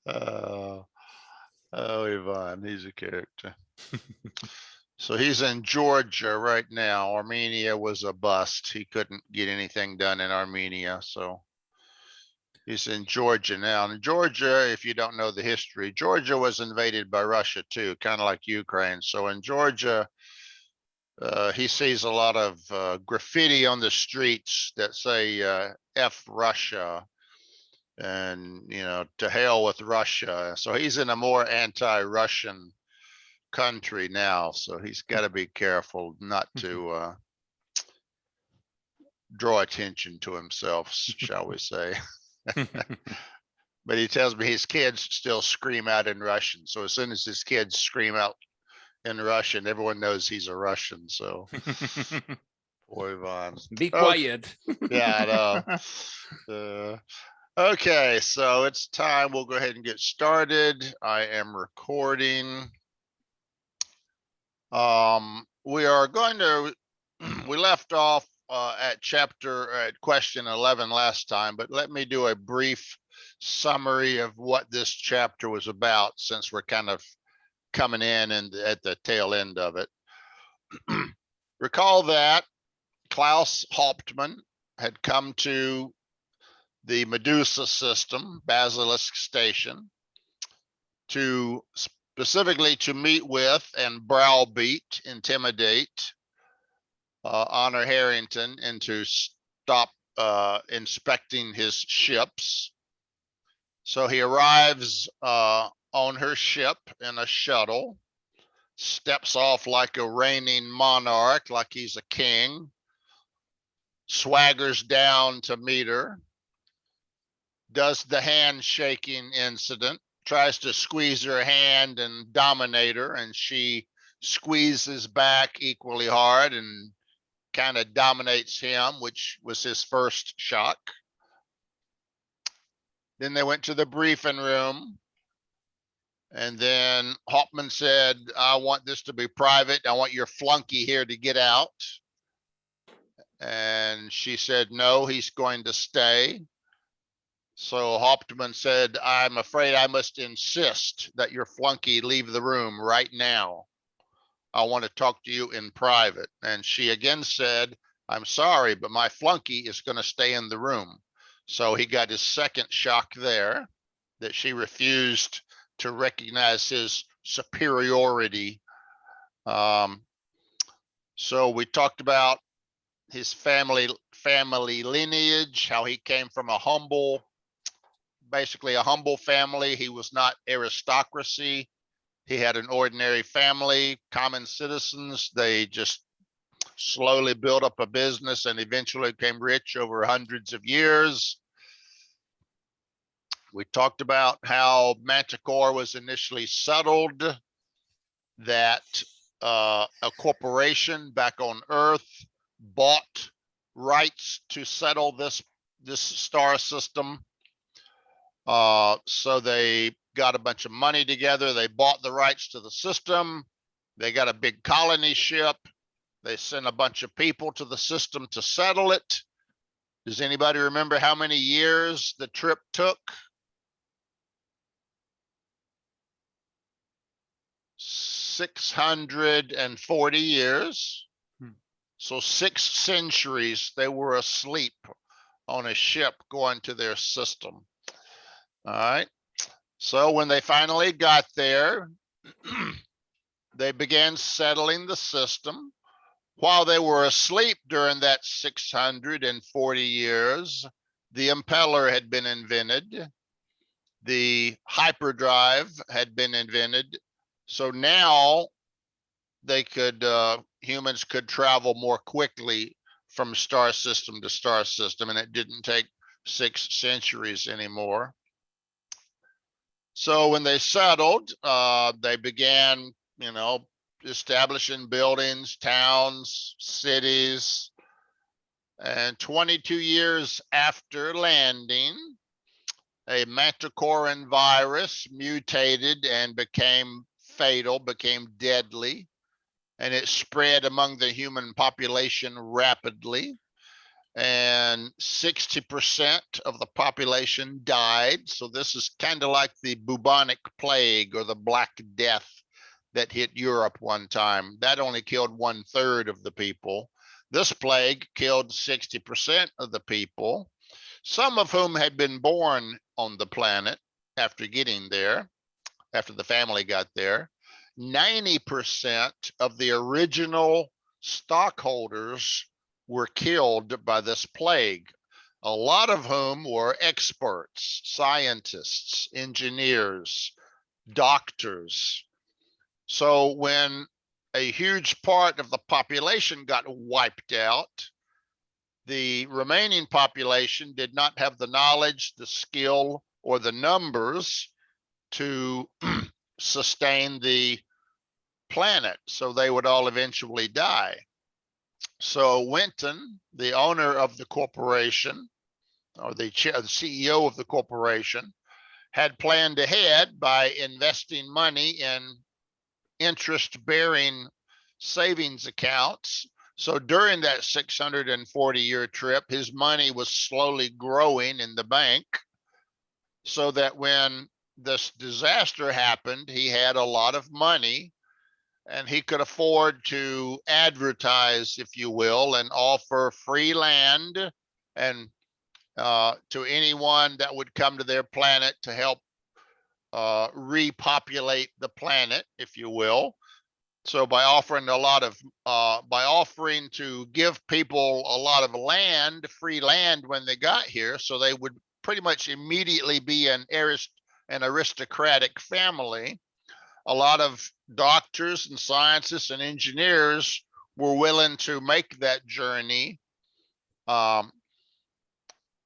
Oh, Ivan, he's a character. So he's in Georgia right now. Armenia was a bust. He couldn't get anything done in Armenia, so he's in Georgia now. And Georgia, if you don't know the history, Georgia was invaded by Russia too, kind of like Ukraine. So in Georgia, he sees a lot of graffiti on the streets that say F Russia and, to hell with Russia. So he's in a more anti-Russian country now. So he's got to be careful not to draw attention to himself, shall we say. But he tells me his kids still scream out in Russian. So as soon as his kids scream out in Russian, everyone knows he's a Russian. So, boy, Ivan. Be quiet. Yeah, I know. Okay, so it's time. We'll go ahead and get started. I am recording. We are going to, we left off at question 11 last time, but let me do a brief summary of what this chapter was about, since we're kind of coming in and at the tail end of it. Recall that Klaus Hauptman had come to the Medusa system, Basilisk Station, specifically to meet with and browbeat, intimidate Honor Harrington into stop inspecting his ships. So he arrives on her ship in a shuttle, steps off like a reigning monarch, like he's a king, swaggers down to meet her, does the handshaking incident, tries to squeeze her hand and dominate her, and she squeezes back equally hard and kind of dominates him, which was his first shock. Then they went to the briefing room, and then Hauptman said, I want this to be private. I want your flunky here to get out. And she said, no, he's going to stay. So Hauptman said, I'm afraid I must insist that your flunky leave the room right now. I want to talk to you in private. And she again said, I'm sorry, but my flunky is going to stay in the room. So he got his second shock there, that she refused to recognize his superiority. So we talked about his family lineage, how he came from basically a humble family. He was not aristocracy. He had an ordinary family, common citizens. They just slowly built up a business and eventually became rich over hundreds of years. We talked about how Manticore was initially settled, that a corporation back on Earth bought rights to settle this star system. So they got a bunch of money together. They bought the rights to the system. They got a big colony ship. They sent a bunch of people to the system to settle it. Does anybody remember how many years the trip took? 640 years. So 6 centuries they were asleep on a ship going to their system. All right. So when they finally got there, they began settling the system. While they were asleep during that 640 years, the impeller had been invented. The hyperdrive had been invented. So now they could, humans could travel more quickly from star system to star system, and it didn't take 6 centuries anymore. So when they settled, they began, establishing buildings, towns, cities. And 22 years after landing, a manticoran virus mutated and became fatal, became deadly, and it spread among the human population rapidly. and 60% of the population died. So this is kind of like the bubonic plague or the Black Death that hit Europe one time. That only killed 1/3 of the people. This plague killed 60% of the people, some of whom had been born on the planet after getting there, after the family got there. 90% of the original stockholders were killed by this plague, a lot of whom were experts, scientists, engineers, doctors. So when a huge part of the population got wiped out, the remaining population did not have the knowledge, the skill, or the numbers to sustain the planet, so they would all eventually die. So Winton, the owner of the corporation, or the CEO of the corporation, had planned ahead by investing money in interest-bearing savings accounts. So during that 640-year trip, his money was slowly growing in the bank, so that when this disaster happened, he had a lot of money and he could afford to advertise, if you will, and offer free land and to anyone that would come to their planet to help repopulate the planet, if you will. So by offering to give people a lot of land, free land when they got here, so they would pretty much immediately be an aristocratic family. A lot of doctors and scientists and engineers were willing to make that journey,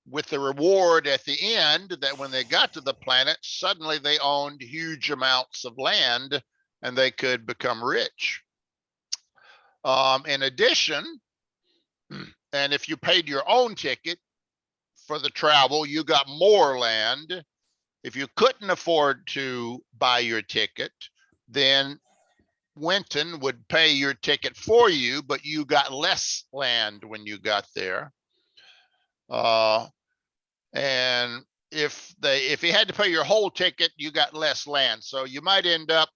with the reward at the end that when they got to the planet, suddenly they owned huge amounts of land and they could become rich. In addition, and if you paid your own ticket for the travel, you got more land. If you couldn't afford to buy your ticket, then Winton would pay your ticket for you, but you got less land when you got there. And if you had to pay your whole ticket, you got less land. So you might end up,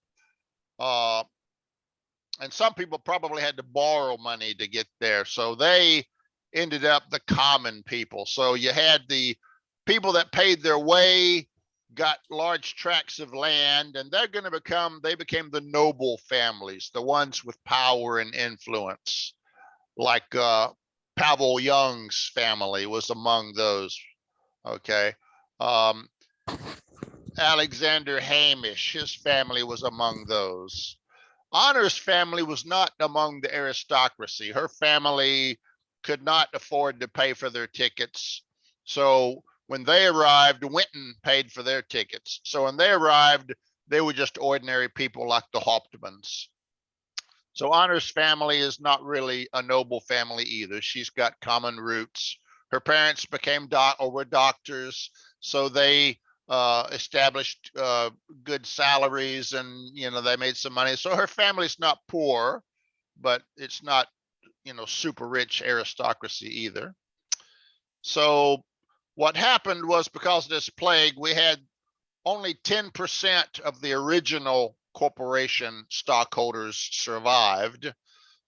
and some people probably had to borrow money to get there. So they ended up the common people. So you had the people that paid their way, got large tracts of land, and they became the noble families, the ones with power and influence, like Pavel Young's family was among those. Okay. Alexander Hamish, his family was among those. Honor's family was not among the aristocracy. Her family could not afford to pay for their tickets. So when they arrived, Winton paid for their tickets. So when they arrived, they were just ordinary people like the Hauptmans. So Honor's family is not really a noble family either. She's got common roots. Her parents were doctors, so they established good salaries, and they made some money. So her family's not poor, but it's not super rich aristocracy either. So what happened was, because of this plague, we had only 10% of the original corporation stockholders survived.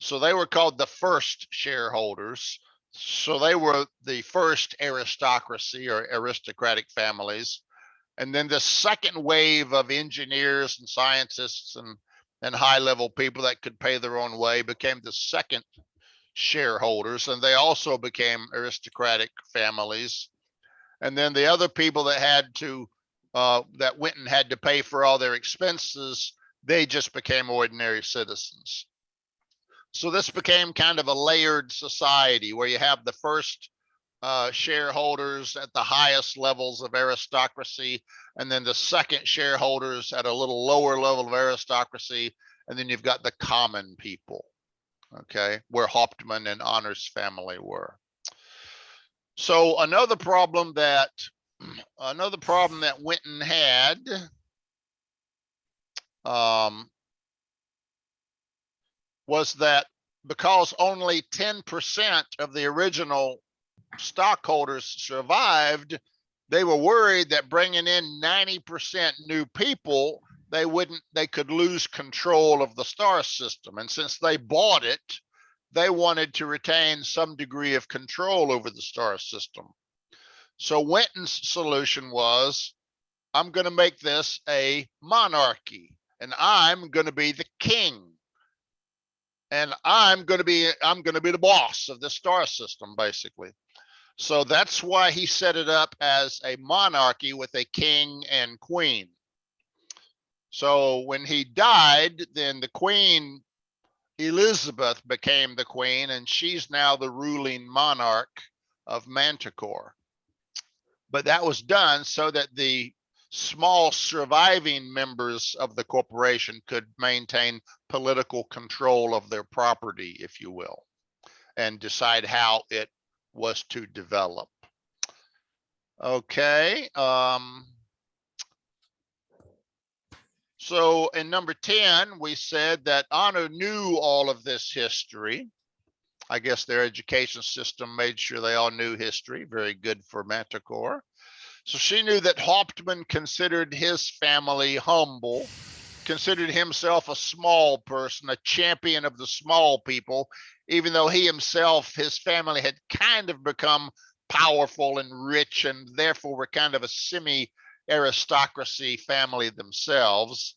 So they were called the first shareholders. So they were the first aristocracy or aristocratic families. And then the second wave of engineers and scientists and high-level people that could pay their own way became the second shareholders, and they also became aristocratic families. And then the other people that that Winton had to pay for all their expenses, they just became ordinary citizens. So this became kind of a layered society where you have the first shareholders at the highest levels of aristocracy, and then the second shareholders at a little lower level of aristocracy, and then you've got the common people, okay, where Hauptman and Honor's family were. So another problem that Winton had was that because only 10% of the original stockholders survived, they were worried that bringing in 90% new people, they could lose control of the star system. And since they bought it, they wanted to retain some degree of control over the star system. So Winton's solution was, I'm going to make this a monarchy, and I'm going to be the king. And I'm going to be the boss of the star system, basically. So that's why he set it up as a monarchy with a king and queen. So when he died, then the queen, Elizabeth, became the queen, and she's now the ruling monarch of Manticore. But that was done so that the small surviving members of the corporation could maintain political control of their property, if you will, and decide how it was to develop. Okay. So in number 10, we said that Honor knew all of this history. I guess their education system made sure they all knew history. Very good for Manticore. So she knew that Hauptman considered his family humble, considered himself a small person, a champion of the small people, even though he himself, his family had kind of become powerful and rich, and therefore were kind of a semi-aristocracy family themselves.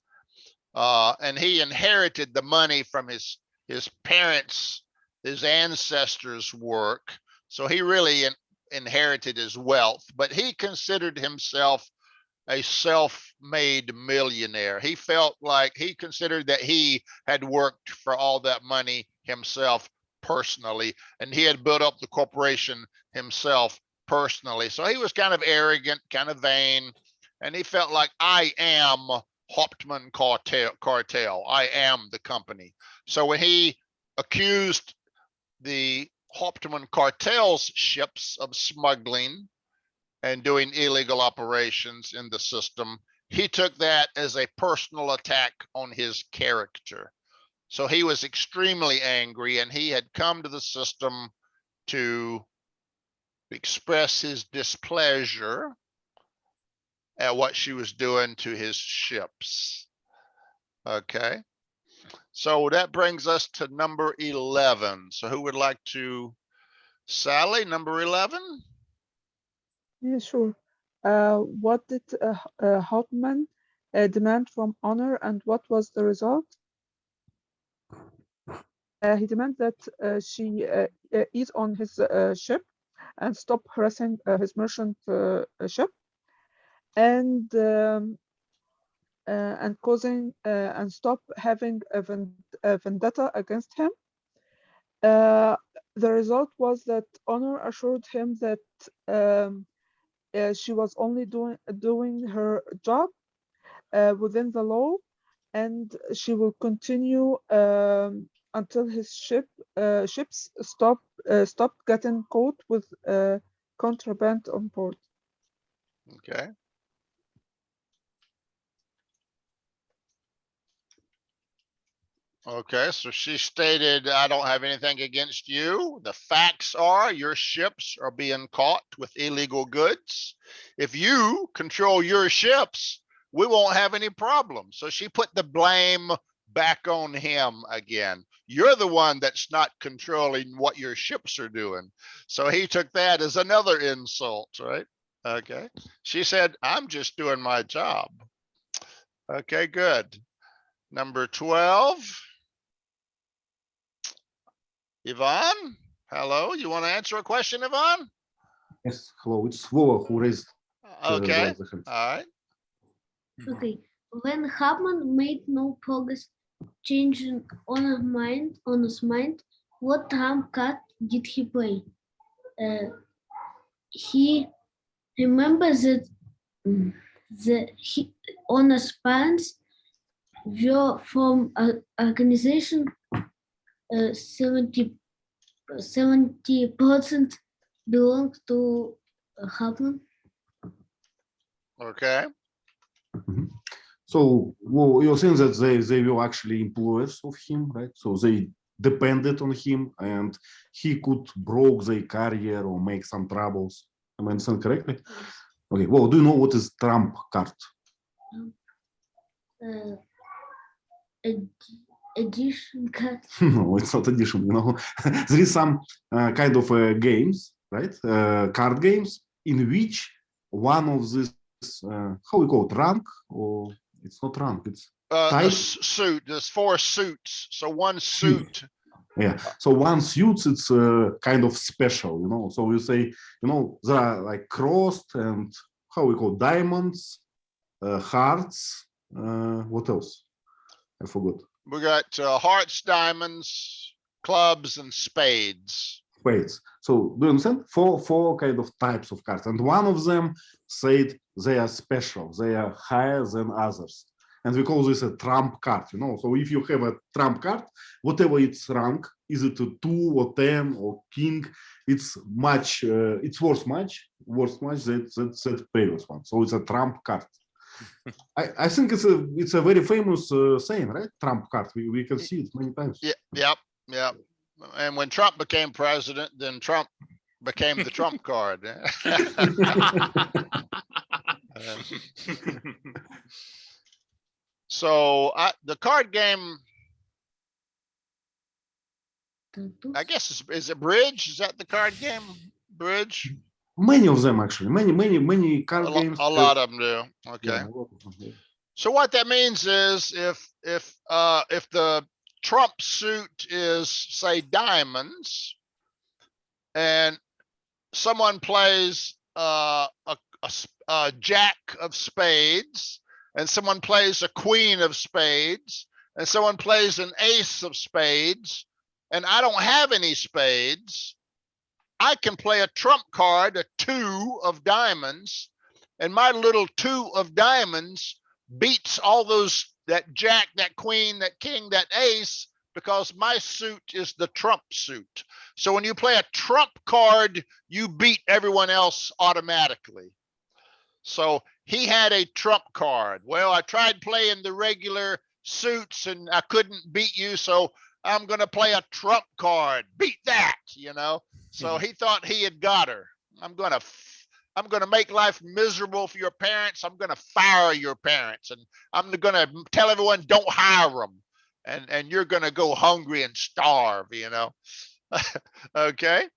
And he inherited the money from his parents, his ancestors' work. So he really inherited his wealth, but he considered himself a self-made millionaire. He felt like he considered that he had worked for all that money himself personally, and he had built up the corporation himself personally. So he was kind of arrogant, kind of vain, and he felt like, I am Hauptman Cartel. I am the company. So when he accused the Hauptman Cartel's ships of smuggling and doing illegal operations in the system, he took that as a personal attack on his character. So he was extremely angry, and he had come to the system to express his displeasure at what she was doing to his ships. Okay. So that brings us to number 11. So who would like to, Sally, number 11? Yeah, sure. What did Hauptman demand from Honor, and what was the result? He demanded that she eat on his ship and stop harassing his merchant ship, and causing and stop having a vendetta against him. The result was that Honor assured him that she was only doing her job within the law, and she will continue until his ships stopped getting caught with contraband on board. Okay. Okay, so she stated, I don't have anything against you. The facts are your ships are being caught with illegal goods. If you control your ships, we won't have any problem. So she put the blame back on him again. You're the one that's not controlling what your ships are doing. So he took that as another insult, right? Okay. She said, I'm just doing my job. Okay, good. Number 12. Yvonne, hello. You want to answer a question, Yvonne? Yes, hello. It's Vova who raised. Okay. All right. Okay. When Hauptman made no progress changing Honor's mind, what trump card did he play? He remembers that Honor's parents were from an organization 70% belong to Hauptman. Okay. So, well, you're saying that they were actually employers of him, right? So they depended on him, and he could broke their career or make some troubles. Am I understand correctly? Okay. Well, do you know what is trump card? Edition card. No, it's not addition. There is some kind of games, right? Card games in which one of this how we call it, rank, or it's not rank, it's The type. suit, there's 4 suits. So one suit. Yeah. So one suits, it's kind of special, So you say, there are like crossed and how we call diamonds, hearts. What else? I forgot. We got hearts, diamonds, clubs, and spades. Spades. So do you understand? Four kind of types of cards, and one of them said they are special, they are higher than others, and we call this a trump card. So if you have a trump card, whatever its rank, is it a 2 or 10 or king, it's much. It's worth much than that previous one. So it's a trump card. I think it's a very famous saying, right? Trump card. We can see it many times. Yep. And when Trump became president, then Trump became the trump card. So the card game, I guess, is it bridge? Is that the card game? Bridge? Many of them, actually. Many card games. A lot of them do. Okay. Yeah, a lot of them, yeah. So what that means is if the trump suit is, say, diamonds, and someone plays a jack of spades, and someone plays a queen of spades, and someone plays an ace of spades, and I don't have any spades, I can play a trump card, a 2 of diamonds, and my little 2 of diamonds beats all those, that jack, that queen, that king, that ace, because my suit is the trump suit. So when you play a trump card, you beat everyone else automatically. So he had a trump card. Well, I tried playing the regular suits and I couldn't beat you, so I'm going to play a trump card. Beat that, So he thought he had got her. I'm going to make life miserable for your parents. I'm going to fire your parents, and I'm going to tell everyone don't hire them, and you're going to go hungry and starve, Okay.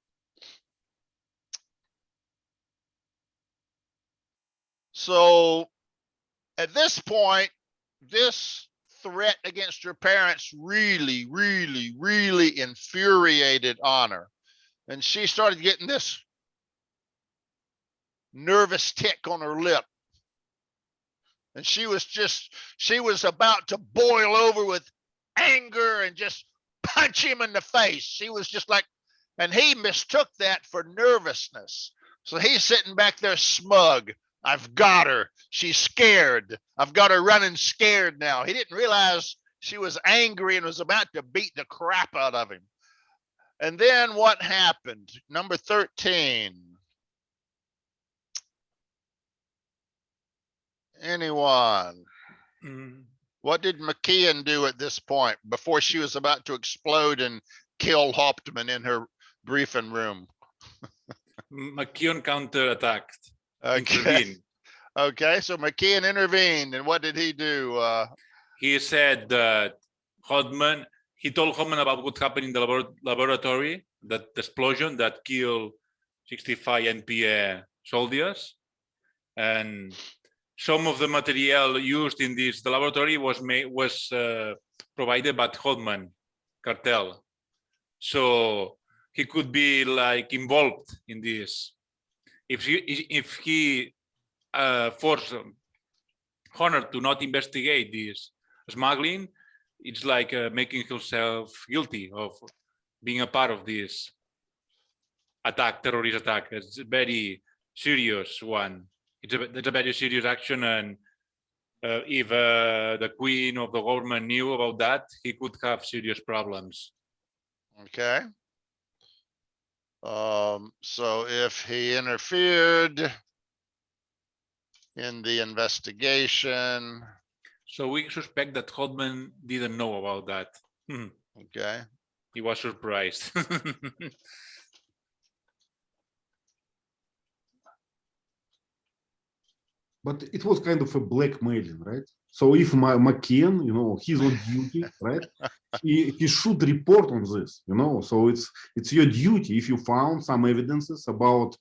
So at this point, this threat against your parents really, really, really infuriated Honor. And she started getting this nervous tick on her lip. And she was about to boil over with anger and just punch him in the face. She was just like, and he mistook that for nervousness. So he's sitting back there smug. I've got her. She's scared. I've got her running scared now. He didn't realize she was angry and was about to beat the crap out of him. And then what happened? Number 13. Anyone? What did McKeon do at this point before she was about to explode and kill Hauptman in her briefing room? McKeon counterattacked. Okay. Okay, so McKeon intervened, and what did he do? He said that he told Hauptman about what happened in the laboratory, that explosion that killed 65 NPA soldiers, and some of the material used in the laboratory was provided by Hauptman Cartel, so he could be like involved in this. If he forced Honor to not investigate this smuggling, it's like making himself guilty of being a part of this terrorist attack. It's a very serious one. It's a very serious action, and if the queen of the government knew about that, he could have serious problems. Okay. So if he interfered in the investigation. So we suspect that Hauptman didn't know about that. Okay. He was surprised. But it was kind of a blackmailing, right? So if McKeon, he's on duty, right? He should report on this, So it's your duty if you found some evidences about,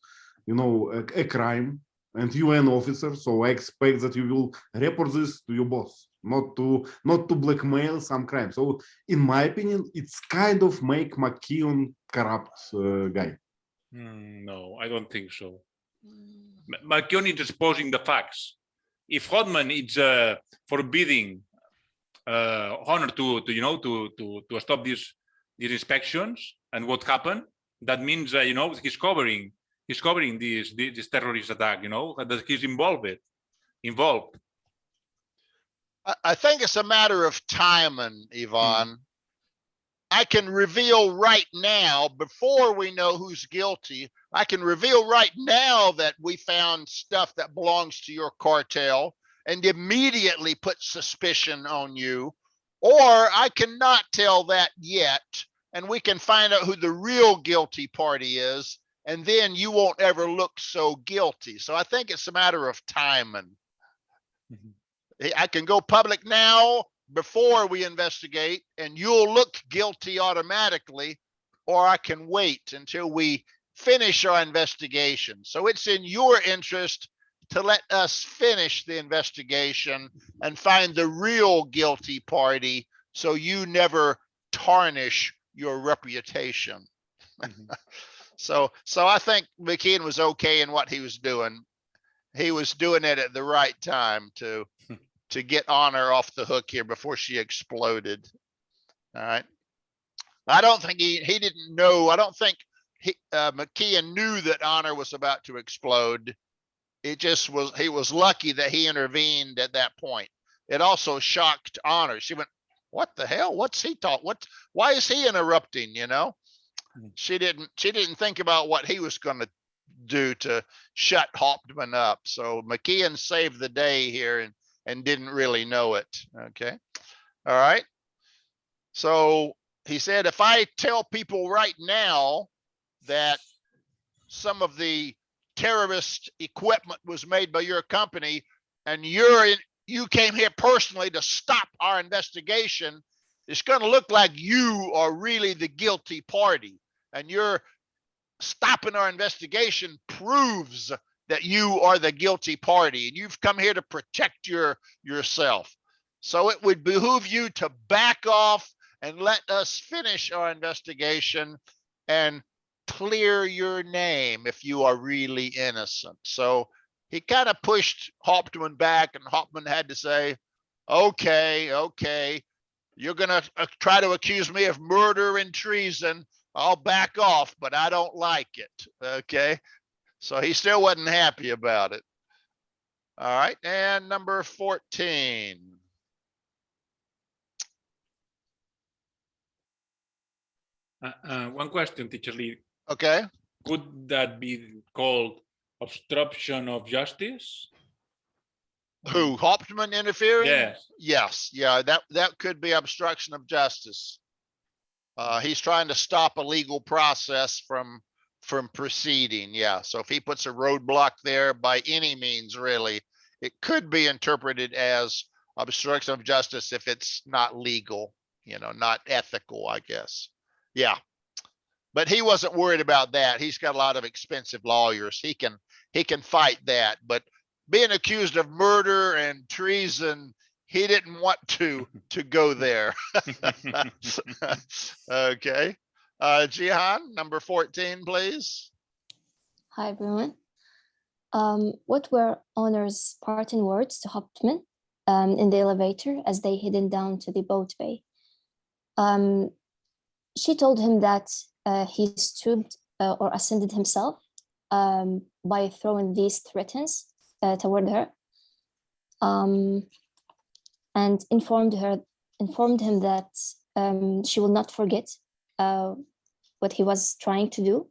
a crime, and you are an officer. So I expect that you will report this to your boss, not to blackmail some crime. So in my opinion, it's kind of make McKeon corrupt guy. No, I don't think so. Mckeon is exposing the facts. If Hauptman is forbidding Honor to stop these inspections and what happened, that means he's covering this terrorist attack. That he's involved. I think it's a matter of timing, Yvonne. I can reveal right now, before we know who's guilty, I can reveal right now that we found stuff that belongs to your cartel and immediately put suspicion on you. Or I cannot tell that yet, and we can find out who the real guilty party is, and then you won't ever look so guilty. So I think it's a matter of timing. I can go public now before we investigate, and you'll look guilty automatically, or I can wait until we finish our investigation. So it's in your interest to let us finish the investigation and find the real guilty party, so you never tarnish your reputation. So I think McKeon was okay in what he was doing. He was doing it at the right time to get Honor off the hook here before she exploded. All right. I don't think he didn't know. I don't think McKeon knew that Honor was about to explode. It just was, he was lucky that he intervened at that point. It also shocked Honor. She went, what the hell? What's he talking? Why is he interrupting? She didn't think about what he was going to do to shut Hauptman up. So McKeon saved the day here and didn't really know it. Okay. All right. So he said, if I tell people right now that some of the terrorist equipment was made by your company, and you came here personally to stop our investigation, it's going to look like you are really the guilty party, and you're stopping our investigation proves that you are the guilty party, and you've come here to protect yourself. So it would behoove you to back off and let us finish our investigation and clear your name if you are really innocent. So he kind of pushed Hauptman back, and Hauptman had to say, okay, you're going to try to accuse me of murder and treason. I'll back off, but I don't like it. Okay. So he still wasn't happy about it. All right. And number 14. One question, Teacher Lee. Okay. Could that be called obstruction of justice? Who, Hauptman interfering? Yes. Yes. Yeah, that could be obstruction of justice. He's trying to stop a legal process from proceeding. Yeah. So if he puts a roadblock there by any means, really, it could be interpreted as obstruction of justice if it's not legal, not ethical, I guess. Yeah. But he wasn't worried about that. He's got a lot of expensive lawyers. He can fight that. But being accused of murder and treason, he didn't want to go there. Okay. Jihan, number 14, please. Hi, everyone. What were Honor's parting words to Hauptman in the elevator as they headed down to the boat bay? She told him that he stooped or ascended himself by throwing these threats toward her, and informed him that she will not forget what he was trying to do,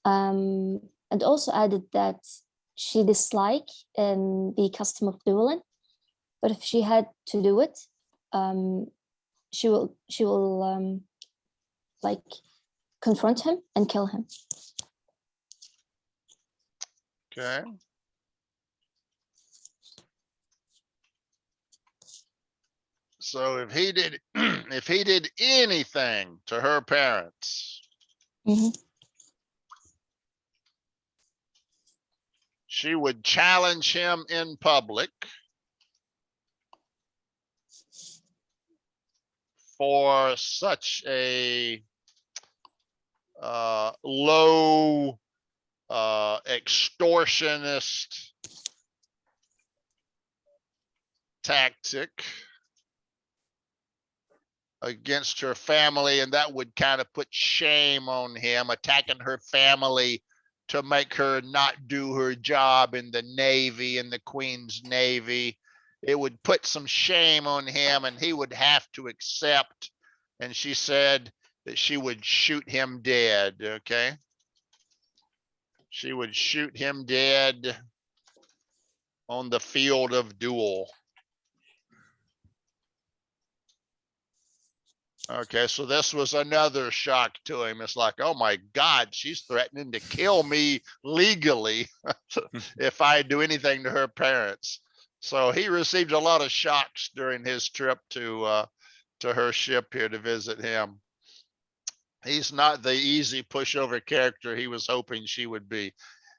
and also added that she disliked the custom of dueling, but if she had to do it, she will like confront him and kill him. Okay. So if he did, if he did anything to her parents, Mhm. she would challenge him in public for such a low extortionist tactic against her family, and that would kind of put shame on him, attacking her family to make her not do her job in the Navy, in the Queen's Navy. It would put some shame on him and he would have to accept. And she said that she would shoot him dead, okay? She would shoot him dead on the field of duel. Okay, so this was another shock to him. It's like, oh my God, she's threatening to kill me legally if I do anything to her parents. So he received a lot of shocks during his trip to her ship here to visit him. He's not the easy pushover character he was hoping she would be.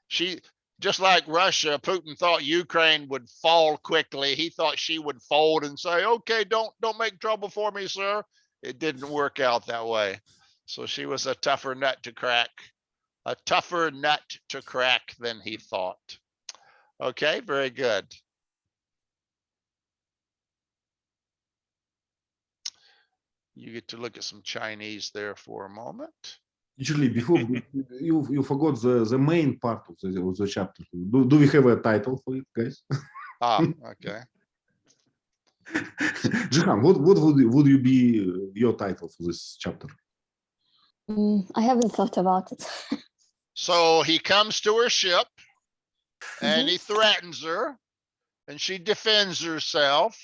She, just like Russia, Putin thought Ukraine would fall quickly. He thought she would fold and say, okay, don't make trouble for me, sir. It didn't work out that way. So she was a tougher nut to crack, than he thought. Okay, very good. You get to look at some Chinese there for a moment. Usually, before you forgot the main part of the chapter. Do we have a title for it, guys? Okay. Jihan, what would you be your title for this chapter? I haven't thought about it. So he comes to her ship and Mhm. he threatens her and she defends herself.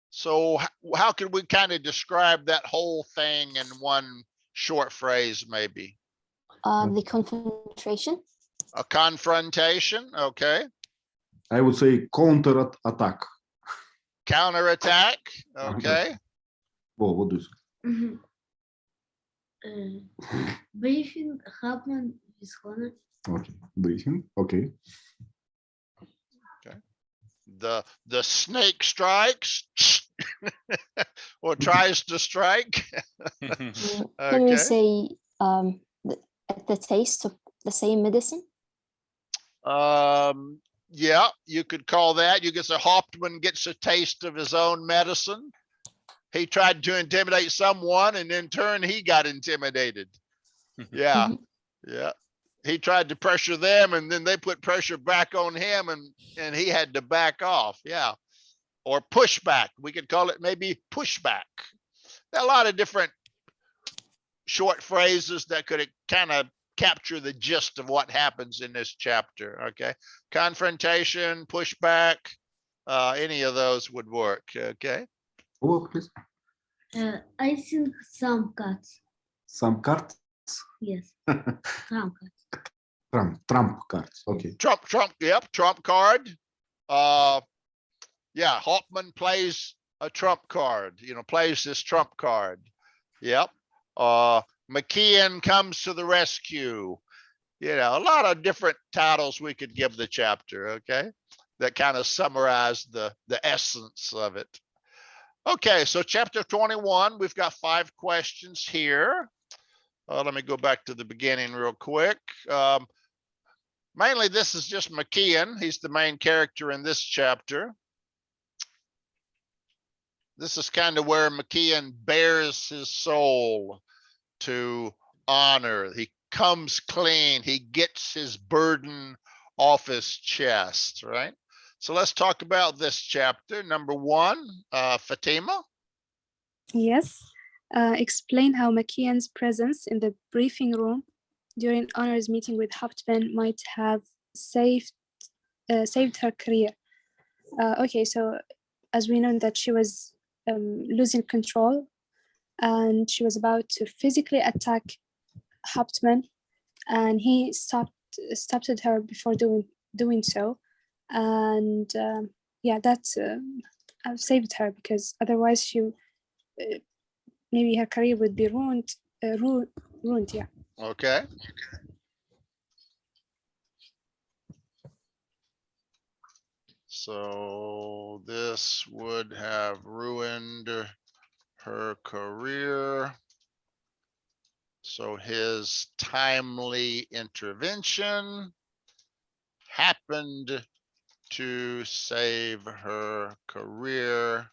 So how could we kind of describe that whole thing in one short phrase, maybe? The confrontation. A confrontation, okay. I would say counter-attack. Counterattack, okay. Well, what do you say? Briefing Hauptman with Honor. Okay, briefing. Okay. The snake strikes or tries to strike. Can we say at the taste of the same medicine? Yeah, you could call that. You get a Hauptman gets a taste of his own medicine. He tried to intimidate someone and in turn he got intimidated. Yeah. Mhm. Yeah. He tried to pressure them and then they put pressure back on him and he had to back off. Yeah. Or pushback. We could call it maybe pushback. There are a lot of different short phrases that could kind of capture the gist of what happens in this chapter. Okay. Confrontation, pushback, any of those would work. Okay. Oh, please. I think some cuts. Some cards. Yes, some cuts. Trump cards. Okay. Trump, yep, trump card. Yeah, Hauptman plays a trump card, plays this trump card. Yep. Mckeon comes to the rescue. A lot of different titles we could give the chapter, okay? That kind of summarize the essence of it. Okay, so chapter 21, we've got 5 questions here. Let me go back to the beginning real quick. Mainly, this is just Mckeon. He's the main character in this chapter. This is kind of where Mckeon bears his soul to honor. He comes clean. He gets his burden off his chest, right? So let's talk about this chapter. Number 1, Fatima. Yes. Explain how Mckeon's presence in the briefing room during Honor's meeting with Hauptman might have saved her career. Okay, so as we know that she was losing control and she was about to physically attack Hauptman, and he stopped her before doing so, and yeah, that saved her, because otherwise she maybe her career would be ruined. Ruined, yeah. Okay. So this would have ruined her career. So his timely intervention happened to save her career,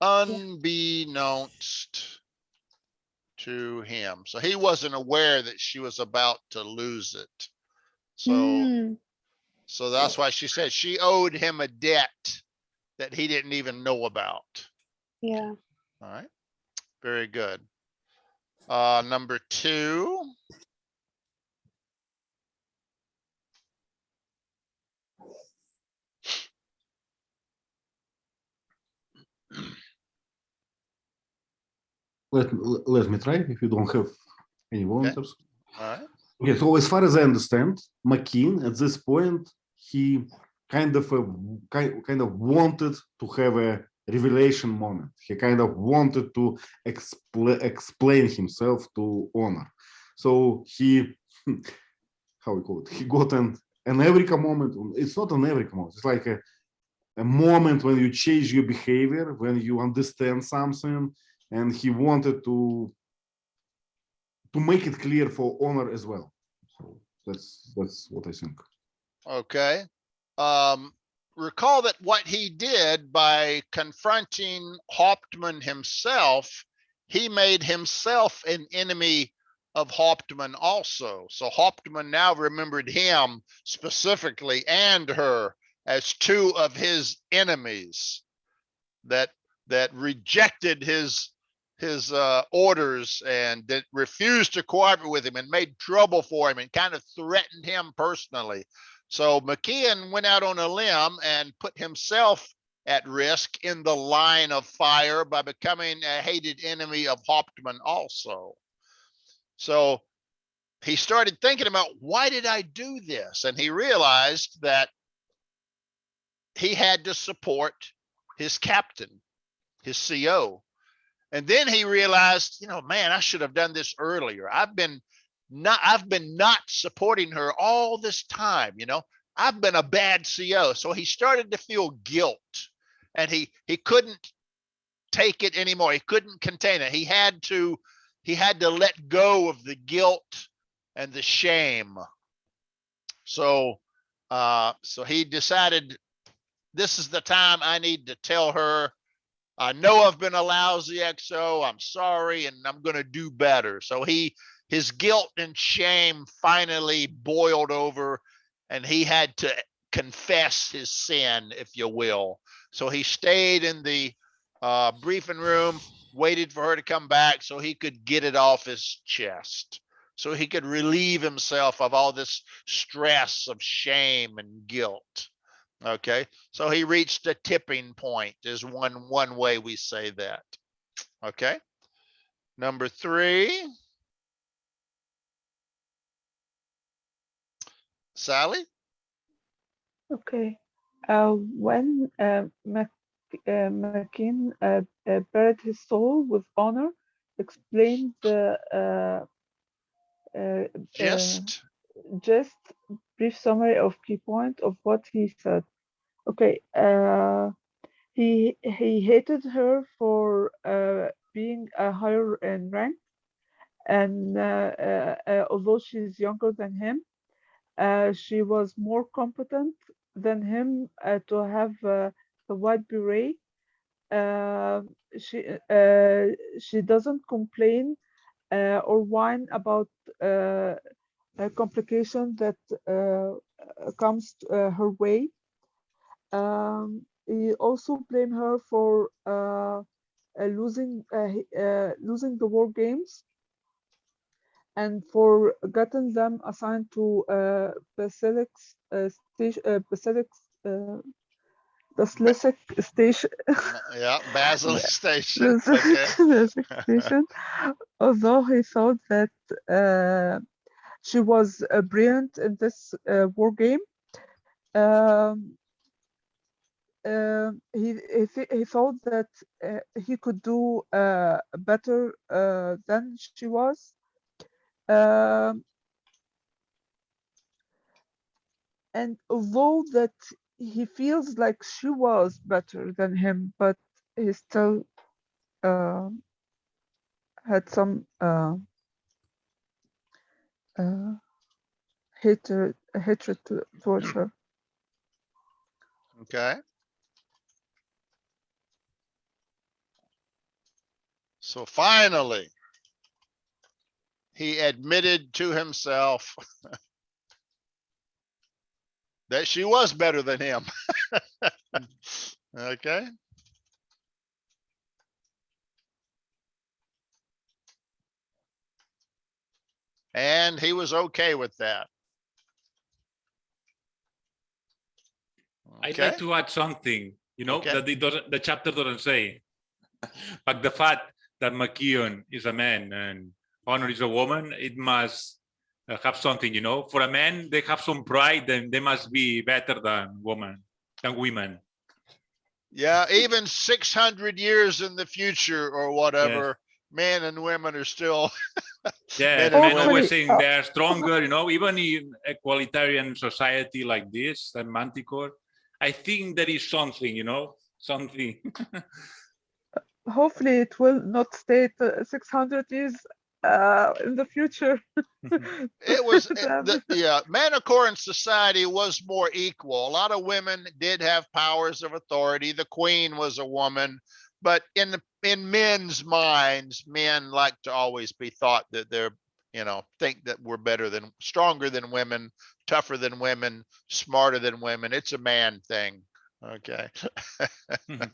unbeknownst to him. So he wasn't aware that she was about to lose it. So, so that's why she said she owed him a debt that he didn't even know about. Yeah. All right. Very good. Number 2. Let me try if you don't have any volunteers. All right. Okay, so as far as I understand, Mckee at this point, he kind of wanted to have a revelation moment. He kind of wanted to explain himself to Honor. So he, how we call it, he got an eureka moment. It's not an eureka moment. It's like a moment when you change your behavior, when you understand something, and he wanted to make it clear for Honor as well. So that's what I think. Okay. Recall that what he did by confronting Hauptman himself, he made himself an enemy of Hauptman also. So Hauptman now remembered him specifically and her as 2 of his enemies that rejected his orders and that refused to cooperate with him and made trouble for him and kind of threatened him personally. So Mckeon went out on a limb and put himself at risk in the line of fire by becoming a hated enemy of Hauptman also. So he started thinking about, why did I do this? And he realized that he had to support his captain, his CO. And then he realized, man, I should have done this earlier. I've been not supporting her all this time. I've been a bad CO. So he started to feel guilt, and he couldn't take it anymore. He couldn't contain it. He had to let go of the guilt and the shame. So he decided, this is the time I need to tell her, I know I've been a lousy XO. I'm sorry, and I'm going to do better. So his guilt and shame finally boiled over, and he had to confess his sin, if you will. So he stayed in the briefing room, waited for her to come back so he could get it off his chest, so he could relieve himself of all this stress of shame and guilt. Okay, so he reached a tipping point is one way we say that. Okay, number 3. Sally? Okay. When Mckeon buried his soul with honor, explained the Just brief summary of key point of what he said. Okay. He hated her for being higher in rank, and although she's younger than him, she was more competent than him to have the white beret. Uh, she doesn't complain or whine about a complication that comes her way. He also blame her for losing the war games and for getting them assigned to Basilisk Basilisk station. Yeah, Basilisk Station. Okay. Basilisk station. Although he thought that she was brilliant in this war game, um, he thought that he could do better than she was. Um, and although that he feels like she was better than him, but he still uh, had some hatred towards her. Okay. So finally, he admitted to himself that she was better than him. Okay. And he was okay with that. I'd Okay. like to add something, Okay. that the chapter doesn't say. But the fact that Mckeon is a man and Honor is a woman, it must have something, For a man, they have some pride, and they must be better than women. Yeah, even 600 years in the future or whatever, men and women are still Yeah, men and men always women. saying they're stronger, even in equalitarian society like this, and Manticore. I think there is something, something. Hopefully, it will not stay 600 years in the future. It was Manicoran society was more equal. A lot of women did have powers of authority. The queen was a woman, but in men's minds, men like to always be thought that they're, think that we're stronger than women, tougher than women, smarter than women. It's a man thing. Okay. Okay.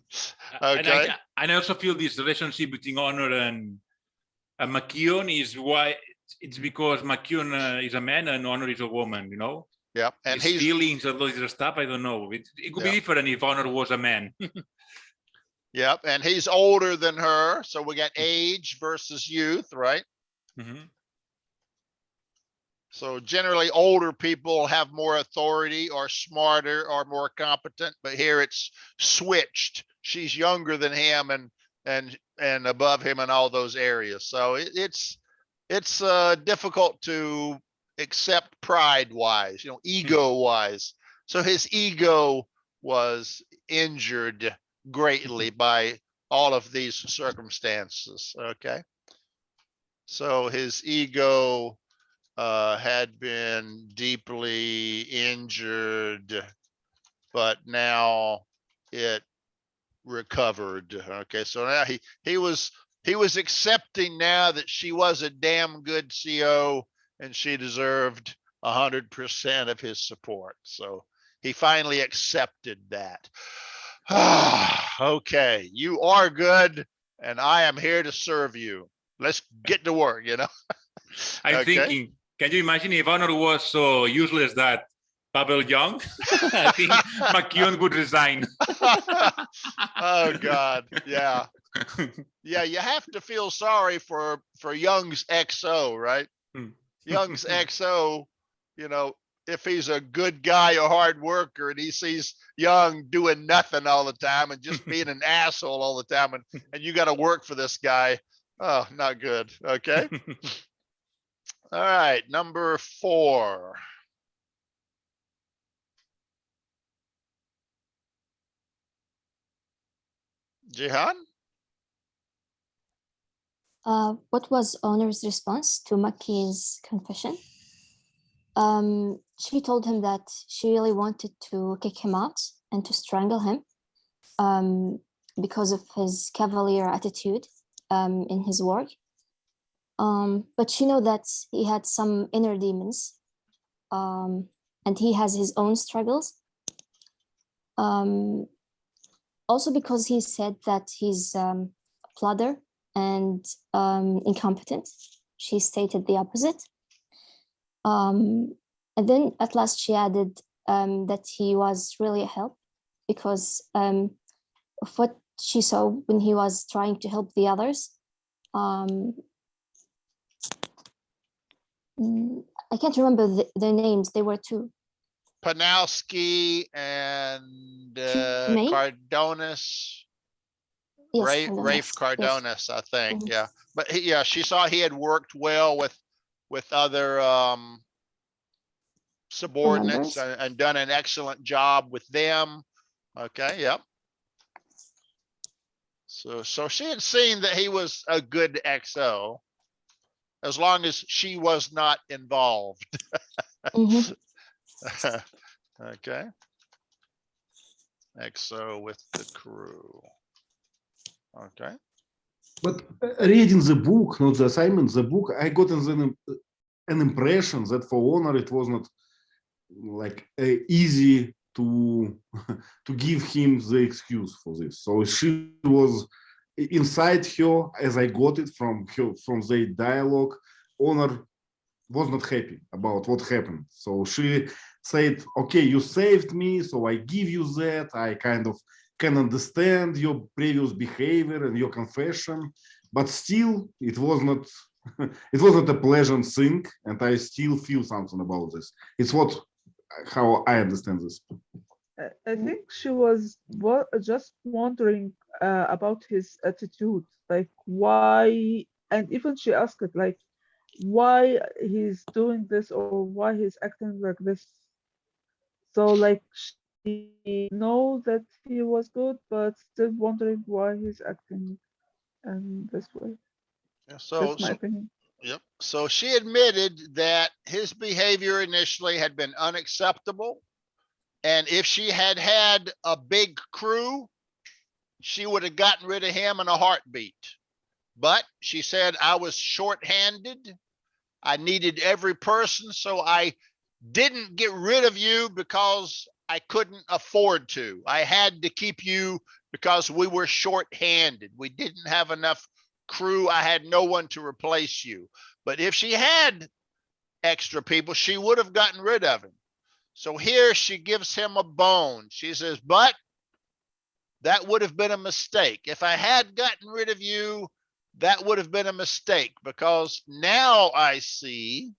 And I also feel this relationship between Honor and Mckeon is why it's because Mckeon is a man and Honor is a woman, Yeah, and his feelings and those stuff. I don't know. It could be different if Honor was a man. Yep, and he's older than her, so we got age versus youth, right? Mm-hmm. So generally, older people have more authority, or smarter, or more competent. But here it's switched. She's younger than him and above him in all those areas. So it's difficult to accept pride-wise, ego-wise. So his ego was injured greatly by all of these circumstances. Okay, so his ego had been deeply injured, but now it recovered. Okay, so now he was accepting now that she was a damn good CO and she deserved 100% of his support. So he finally accepted that. Okay, you are good, and I am here to serve you. Let's get to work. I'm thinking, can you imagine if Honor was so useless that Pavel Young? I think Mckeon would resign. Oh God, yeah. Yeah, you have to feel sorry for Young's XO, right? Young's XO, if he's a good guy, a hard worker, and he sees Young doing nothing all the time and just being an asshole all the time, and you got to work for this guy. Oh, not good. Okay. All right, number 4. Jihan? What was Honor's response to Mckee's confession? She told him that she really wanted to kick him out and to strangle him because of his cavalier attitude in his work. But she knew that he had some inner demons and he has his own struggles. Also because he said that he's a plodder and incompetent. She stated the opposite. And then at last she added that he was really a help because of what she saw when he was trying to help the others. I can't remember their names. They were two. Panowski and May? Cardonis. Yes, Rafe Cardenas, yes. Cardonis, I think. Mhm. Yeah, but yeah, she saw he had worked well with other subordinates Members. and done an excellent job with them. Okay, yep. So she had seen that he was a good XO, as long as she was not involved. Mhm. Okay. XO with the crew. Okay. But reading the book, not the assignment, the book, I got an impression that for Honor it was not like easy to to give him the excuse for this. So she was inside her, as I got it from her, from the dialogue. Honor was not happy about what happened. So she said, okay, you saved me, so I give you that. I kind of can understand your previous behavior and your confession, but still it was not it was not a pleasant thing, and I still feel something about this. It's what how I understand this. I think she was just wondering about his attitude, like why, and even she asked it, like why he's doing this or why he's acting like this. So like she know that he was good, but still wondering why he's acting in this way. Yeah, That's my opinion. yep. So she admitted that his behavior initially had been unacceptable. And if she had had a big crew, she would have gotten rid of him in a heartbeat. But she said, I was shorthanded. I needed every person. So I didn't get rid of you because I couldn't afford to. I had to keep you because we were shorthanded. We didn't have enough crew. I had no one to replace you. But if she had extra people, she would have gotten rid of him. So here she gives him a bone. She says, but that would have been a mistake. If I had gotten rid of you, that would have been a mistake, because now I see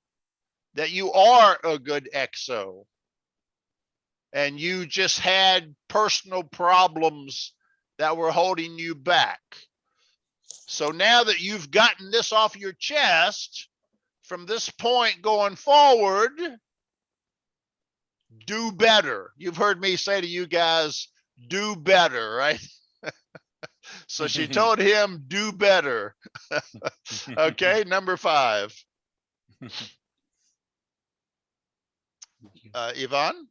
that you are a good XO and you just had personal problems that were holding you back. So now that you've gotten this off your chest, from this point going forward, do better. You've heard me say to you guys, do better, right? So she told him, do better. Okay, number 5. Ivan?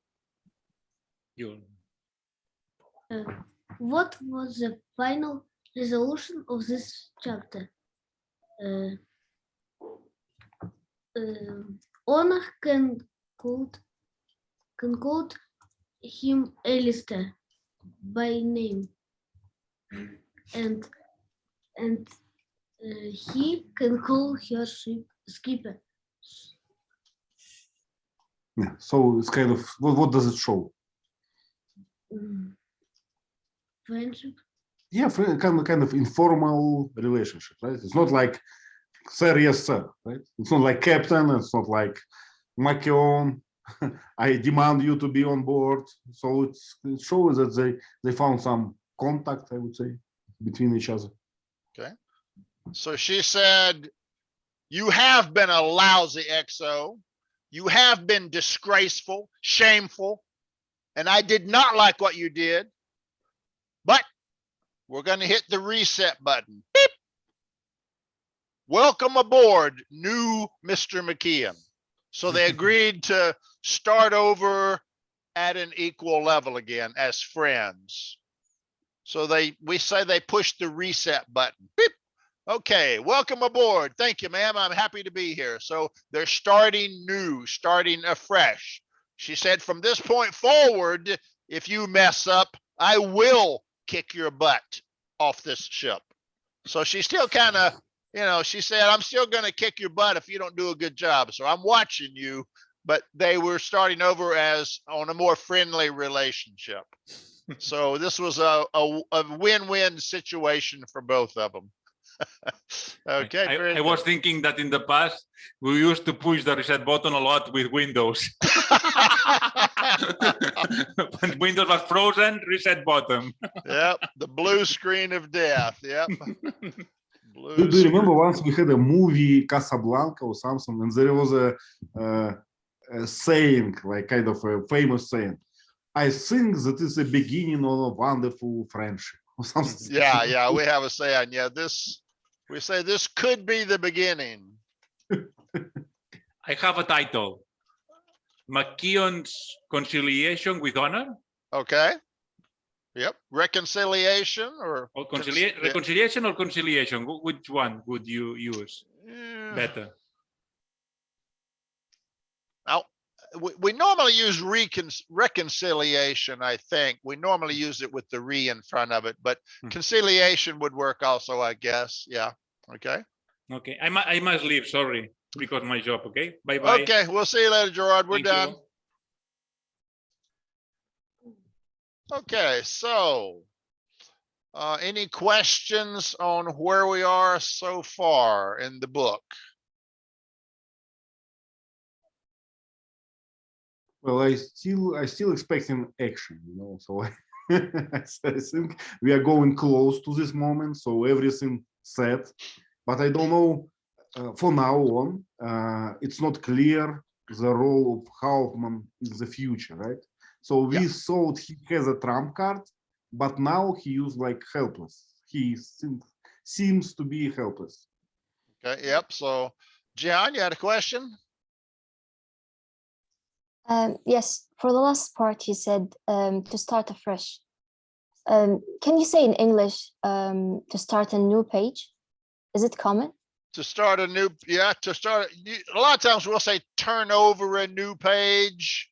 What was the final resolution of this chapter? Honor called him Alistair by name, and he can call her skipper. Yeah. So it's kind of what does it show? Friendship. Yeah, kind of informal relationship, right? It's not like sir, yes, sir, right? It's not like captain. It's not like Mckeon. I demand you to be on board. So it shows that they found some contact, I would say, between each other. Okay. So she said, you have been a lousy XO. You have been disgraceful, shameful, and I did not like what you did. But we're going to hit the reset button. Beep. Welcome aboard, new Mr. McKeon. So they agreed to start over at an equal level again as friends. So we say they pushed the reset button. Beep. Okay, welcome aboard. Thank you, ma'am. I'm happy to be here. So they're starting new, starting afresh. She said, from this point forward, if you mess up, I will kick your butt off this ship. So she still kind of, she said, I'm still going to kick your butt if you don't do a good job. So I'm watching you, but they were starting over as on a more friendly relationship. So this was a win-win situation for both of them. Okay, very I was good. thinking that in the past, we used to push the reset button a lot with Windows. When Windows was frozen, reset button. Yep, the blue screen of death. Yep. Blue Do you screen. remember once we had a movie Casablanca or something, and there was a saying, like kind of a famous saying, I think that is the beginning of a wonderful friendship or something. Yeah, we have a saying. Yeah, we say this could be the beginning. I have a title. McKeon's conciliation with honor. Okay. Yep. Reconciliation or Reconciliation or conciliation? Which one would you use better? Now, we normally use reconciliation, I think. We normally use it with the re in front of it, but conciliation would work also, I guess. Yeah. Okay. Okay. I must leave. Sorry, because my job. Okay. Bye bye. Okay. We'll see you later, Gerard. We're Thank done. you. Okay. So, any questions on where we are so far in the book? Well, I still expecting action, you know. So I think we are going close to this moment. So everything set, but I don't know. For now on, it's not clear the role of Hauptman in the future, right? So we thought he has a trump card, but now he used like helpless. He seems to be helpless. Okay. Yep. So, John, you had a question? Yes, for the last part, he said to start afresh. Can you say in English to start a new page? Is it common? To start a new, to start, a lot of times we'll say turn over a new page,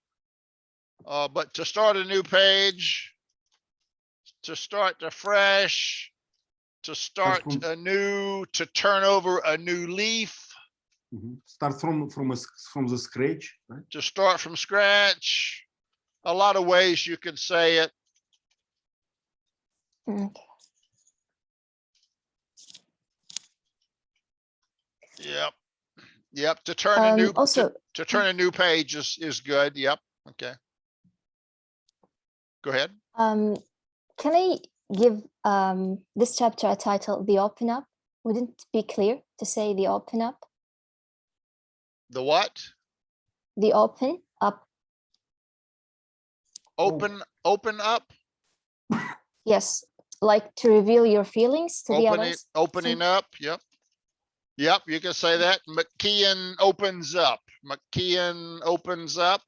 but to start a new page, to start afresh, to start anew, to turn over a new leaf. Start from the scratch, right? To start from scratch. A lot of ways you can say it. Okay. Yep. To turn a new also to turn a new page is good. Yep. Okay. Go ahead. Can I give this chapter a title, The Open Up? Wouldn't it be clear to say the open up? The what? The open up. Open up. Yes, like to reveal your feelings to the others. Opening up. Yep. Yep. You can say that. Mckeon opens up. Mckeon opens up.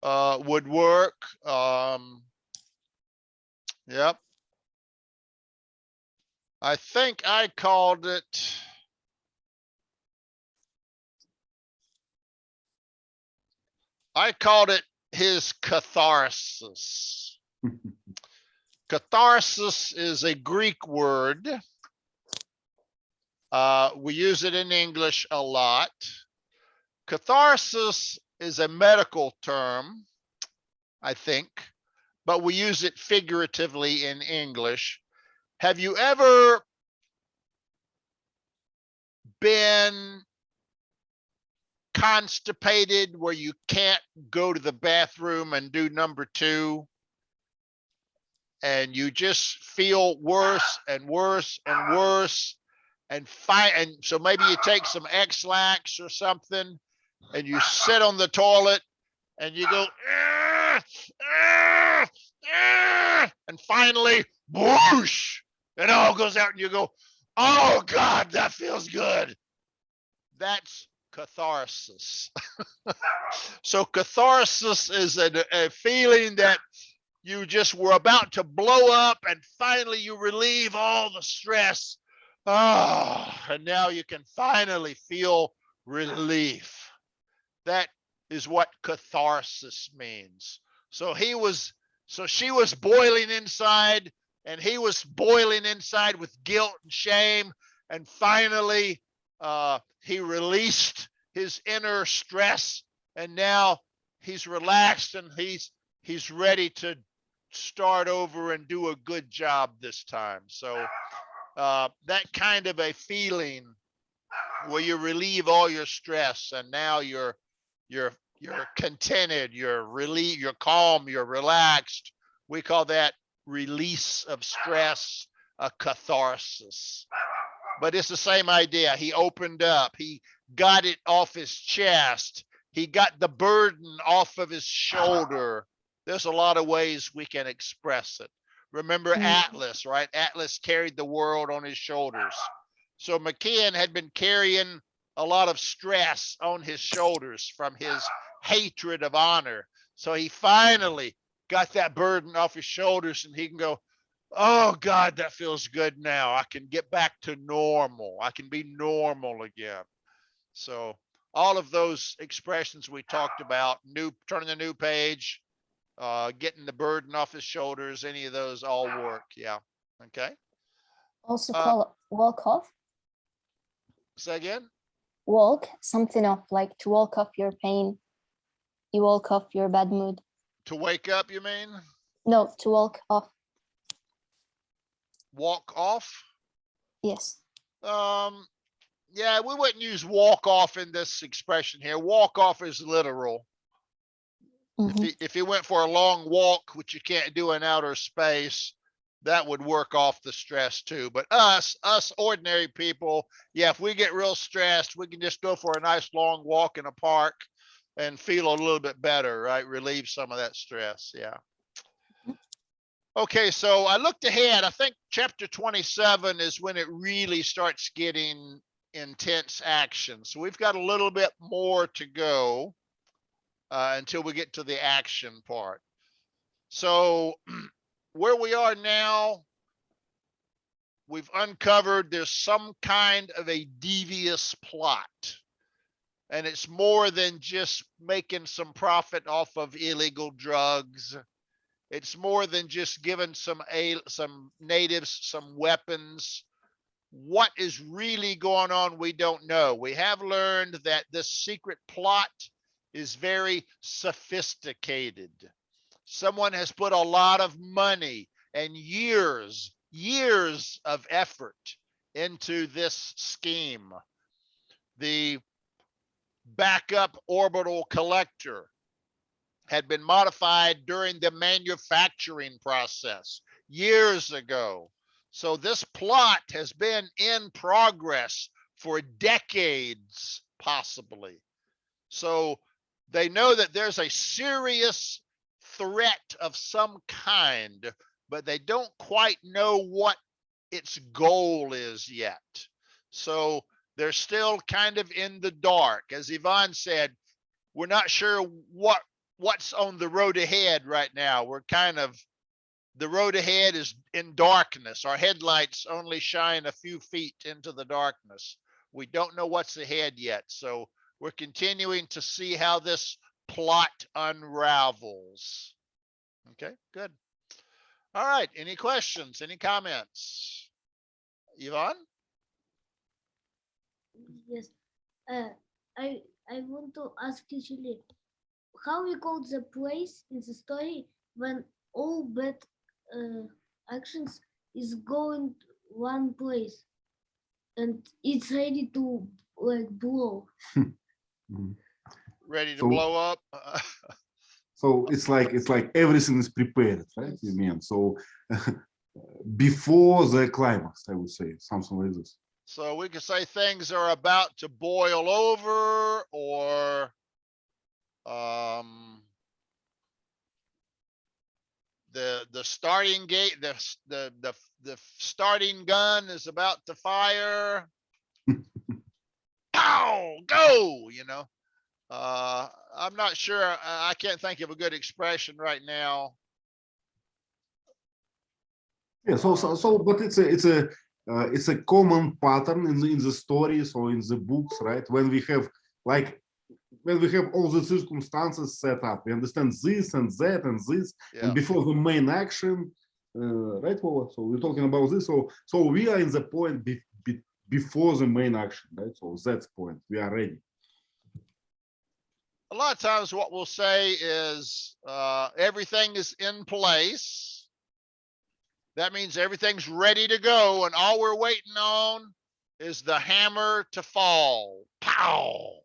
Would work. Yep. I think I called it. I called it his catharsis. Catharsis is a Greek word. We use it in English a lot. Catharsis is a medical term, I think, but we use it figuratively in English. Have you ever been constipated where you can't go to the bathroom and do number 2? And you just feel worse and worse and worse. And so maybe you take some X-Lax or something and you sit on the toilet and you go, and finally, whoosh, it all goes out and you go, oh God, that feels good. That's catharsis. So catharsis is a feeling that you just were about to blow up and finally you relieve all the stress. And now you can finally feel relief. That is what catharsis means. So she was boiling inside and he was boiling inside with guilt and shame. And finally, he released his inner stress and now he's relaxed and he's ready to start over and do a good job this time. So that kind of a feeling where you relieve all your stress and now you're contented, you're relieved, you're calm, you're relaxed. We call that release of stress, a catharsis. But it's the same idea. He opened up, he got it off his chest, he got the burden off of his shoulder. There's a lot of ways we can express it. Remember Atlas, right? Atlas carried the world on his shoulders. So Mckeon had been carrying a lot of stress on his shoulders from his hatred of honor. So he finally got that burden off his shoulders and he can go, oh God, that feels good now. I can get back to normal. I can be normal again. So all of those expressions we talked about, turning the new page, getting the burden off his shoulders, any of those all work. Yeah. Okay. Also call walk off. Say again? Walk, something off, like to walk off your pain. You walk off your bad mood. To wake up, you mean? No, to walk off. Walk off? Yes. Yeah, we wouldn't use walk off in this expression here. Walk off is literal. If he went for a long walk, which you can't do in outer space, that would work off the stress too. But us ordinary people, yeah, if we get real stressed, we can just go for a nice long walk in a park and feel a little bit better, right? Relieve some of that stress. Yeah. Okay, so I looked ahead. I think chapter 27 is when it really starts getting intense action. So we've got a little bit more to go until we get to the action part. So where we are now, we've uncovered there's some kind of a devious plot. And it's more than just making some profit off of illegal drugs. It's more than just giving some natives some weapons. What is really going on, we don't know. We have learned that this secret plot is very sophisticated. Someone has put a lot of money and years of effort into this scheme. The backup orbital collector had been modified during the manufacturing process years ago. So this plot has been in progress for decades, possibly. So they know that there's a serious threat of some kind, but they don't quite know what its goal is yet. So they're still kind of in the dark. As Yvonne said, we're not sure what's on the road ahead right now. We're kind of, the road ahead is in darkness. Our headlights only shine a few feet into the darkness. We don't know what's ahead yet. So we're continuing to see how this plot unravels. Okay, good. All right, any questions, any comments? Yvonne? Yes. I want to ask usually how you call the place in the story when all bad actions is going one place and it's ready to like blow. Ready to blow up? So it's like everything is prepared, right? You mean so before the climax, I would say something like this. So we could say things are about to boil over, or the starting gate, the starting gun is about to fire. Pow, go, you know. I'm not sure. I can't think of a good expression right now. Yeah. So, but it's a common pattern in the stories or in the books, right? When we have all the circumstances set up, we understand this and that and this, and before the main action, right? So we're talking about this. So we are in the point before the main action, right? So that's point we are ready. a lot of times what we'll say is everything is in place. That means everything's ready to go, and all we're waiting on is the hammer to fall. Pow!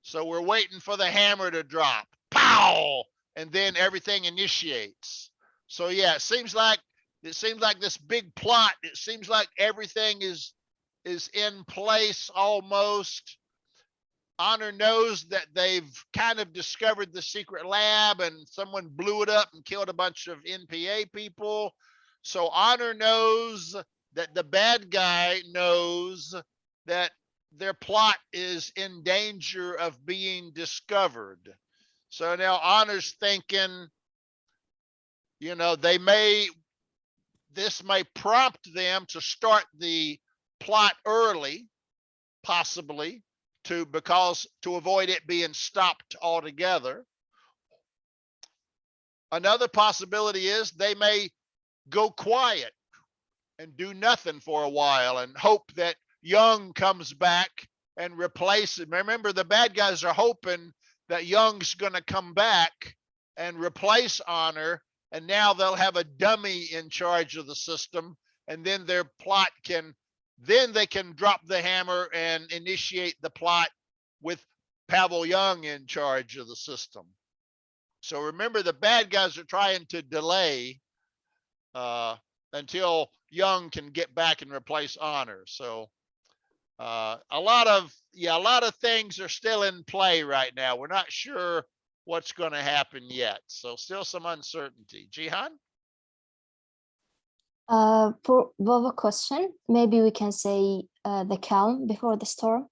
So we're waiting for the hammer to drop. Pow! And then everything initiates. So yeah, it seems like this big plot. It seems like everything is in place almost. Honor knows that they've kind of discovered the secret lab and someone blew it up and killed a bunch of NPA people. So Honor knows that the bad guy knows that their plot is in danger of being discovered. So now Honor's thinking, you know, this may prompt them to start the plot early, possibly, to avoid it being stopped altogether. Another possibility is they may go quiet and do nothing for a while and hope that Young comes back and replace him. Remember, the bad guys are hoping that Young's going to come back and replace Honor, and now they'll have a dummy in charge of the system, and then their plot then they can drop the hammer and initiate the plot with Pavel Young in charge of the system. So remember, the bad guys are trying to delay until Young can get back and replace Honor. So a lot of things are still in play right now. We're not sure what's going to happen yet. So still some uncertainty. Jihan? For Vova question, maybe we can say the calm before the storm,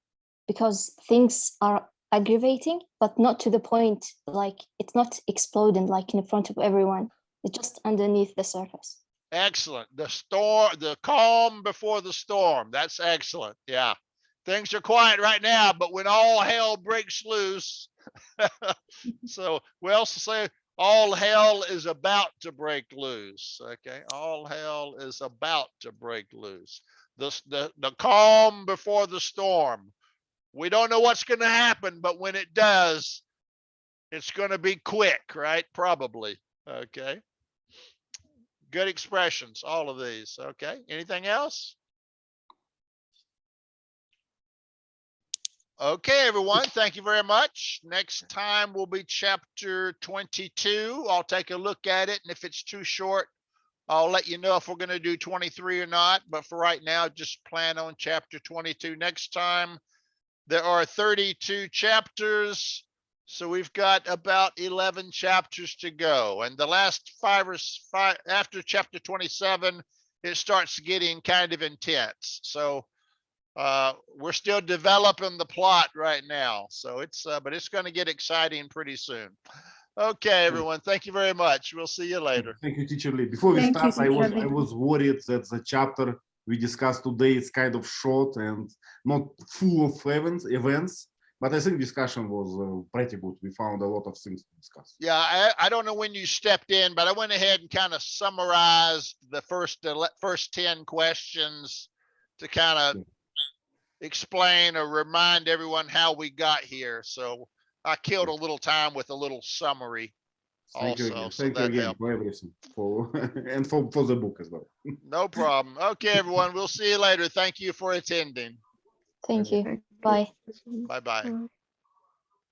because things are aggravating, but not to the point, like it's not exploding like in front of everyone. It's just underneath the surface. Excellent. The calm before the storm. That's excellent. Yeah. Things are quiet right now, but when all hell breaks loose, so we also say all hell is about to break loose. Okay. All hell is about to break loose. The calm before the storm. We don't know what's going to happen, but when it does, it's going to be quick, right? Probably. Okay. Good expressions, all of these. Okay. Anything else? Okay, everyone. Thank you very much. Next time will be chapter 22. I'll take a look at it, and if it's too short, I'll let you know if we're going to do 23 or not. But for right now, just plan on chapter 22 next time. There are 32 chapters, so we've got about 11 chapters to go. And the last five after chapter 27, it starts getting kind of intense. So we're still developing the plot right now. So but it's going to get exciting pretty soon. Okay, everyone. Thank you very much. We'll see you later. Thank you, Teacher Lee. Before we Thank you, start, Teacher Lee. I was worried that the chapter we discussed today is kind of short and not full of events, but I think discussion was pretty good. We found a lot of things to discuss. Yeah, I don't know when you stepped in, but I went ahead and kind of summarized the first 10 questions to kind of explain or remind everyone how we got here. So I killed a little time with a little summary. Thank you again. Thank you again for everything, and for the book as well. No problem. Okay, everyone. We'll see you later. Thank you for attending. Thank you. Bye. Bye-bye.